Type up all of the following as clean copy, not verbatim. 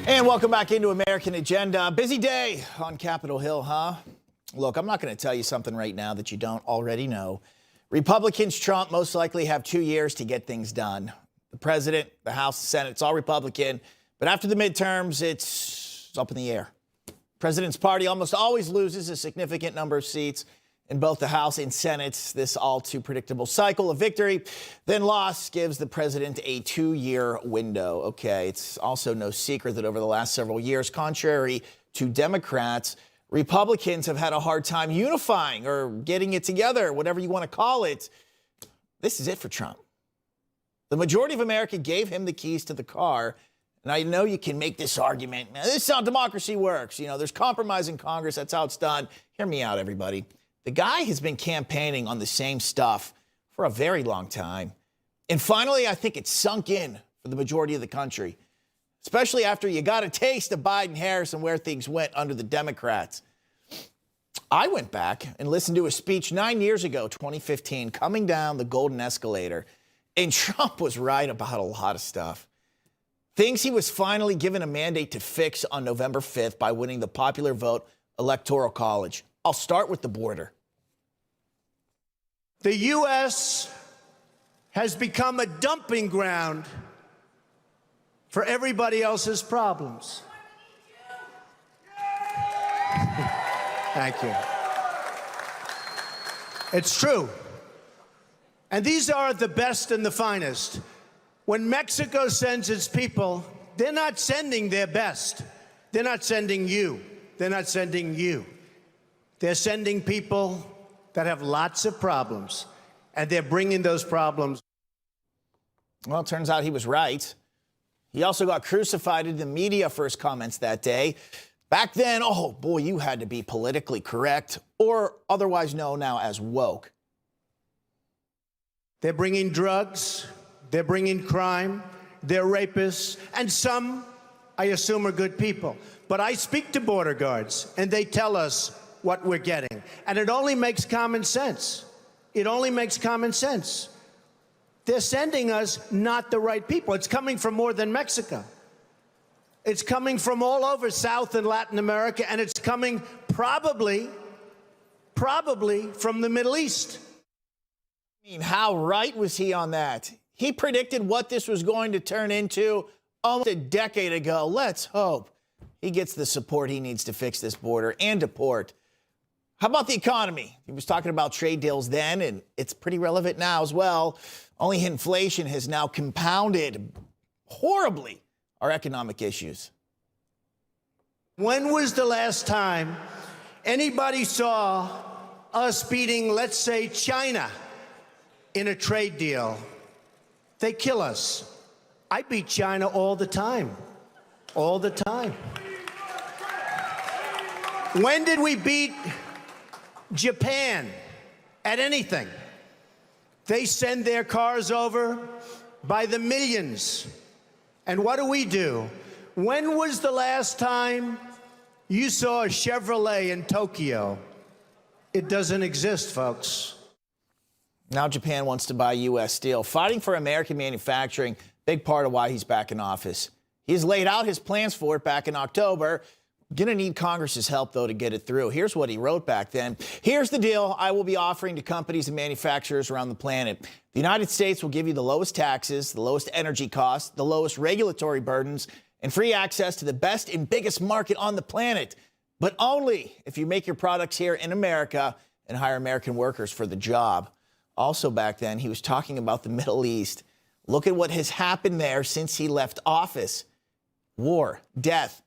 And welcome back into American Agenda. Busy day on Capitol Hill, huh? Look, I'm not going to tell you something right now that you don't already know. Republicans, Trump, most likely have 2 years to get things done. The president, the House, the Senate, it's all Republican. But after the midterms, it's up in the air. President's party almost always loses a significant number of seats in both the House and Senate. This all too predictable cycle of victory, then loss, gives the president a 2-year window. Okay, it's also no secret that over the last several years, contrary to Democrats, Republicans have had a hard time unifying or getting it together, whatever you want to call it. This is it for Trump. The majority of America gave him the keys to the car. And I know you can make this argument. This is how democracy works. You know, there's compromise in Congress. That's how it's done. Hear me out, everybody. The guy has been campaigning on the same stuff for a very long time. And finally, I think it's sunk in for the majority of the country, especially after you got a taste of Biden-Harris and where things went under the Democrats. I went back and listened to a speech 9 years ago, 2015, coming down the golden escalator. And Trump was right about a lot of stuff. Things he was finally given a mandate to fix on November 5th by winning the popular vote Electoral College. I'll start with the border. The U.S. has become a dumping ground for everybody else's problems. Thank you. It's true. And these are the best and the finest. When Mexico sends its people, they're not sending their best. They're not sending you. They're not sending you. They're sending people that have lots of problems, and they're bringing those problems. Well, it turns out he was right. He also got crucified in the media for his comments that day. Back then, oh boy, you had to be politically correct, or otherwise known now as woke. They're bringing drugs, they're bringing crime, they're rapists, and some, I assume, are good people. But I speak to border guards, and they tell us what we're getting. And it only makes common sense. It only makes common sense. They're sending us not the right people. It's coming from more than Mexico. It's coming from all over South and Latin America, and it's coming probably from the Middle East. I mean, how right was he on that? He predicted what this was going to turn into almost a decade ago. Let's hope he gets the support he needs to fix this border and deport. How about the economy? He was talking about trade deals then, and it's pretty relevant now as well. Only inflation has now compounded horribly our economic issues. When was the last time anybody saw us beating, let's say, China in a trade deal? They kill us. I beat China all the time. All the time. When did we beat Japan at anything? They send their cars over by the millions. And what do? When was the last time you saw a Chevrolet in Tokyo? It doesn't exist, folks. Now Japan wants to buy U.S. steel. Fighting for American manufacturing, big part of why he's back in office. He's laid out his plans for it back in October. Gonna need Congress's help, though, to get it through. Here's what he wrote back then. Here's the deal I will be offering to companies and manufacturers around the planet. The United States will give you the lowest taxes, the lowest energy costs, the lowest regulatory burdens, and free access to the best and biggest market on the planet. But only if you make your products here in America and hire American workers for the job. Also back then, he was talking about the Middle East. Look at what has happened there since he left office. War, death,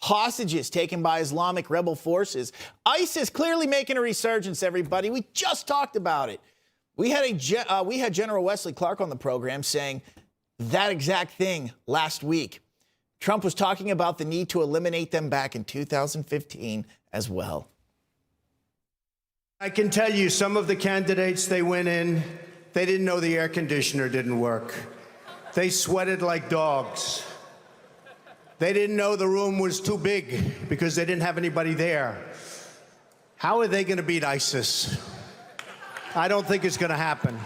hostages taken by Islamic rebel forces. ISIS clearly making a resurgence, everybody. We just talked about it. We had General Wesley Clark on the program saying that exact thing last week. Trump was talking about the need to eliminate them back in 2015 as well. I can tell you some of the candidates, they went in, they didn't know the air conditioner didn't work. They sweated like dogs. They didn't know the room was too big because they didn't have anybody there. How are they going to beat ISIS? I don't think it's going to happen.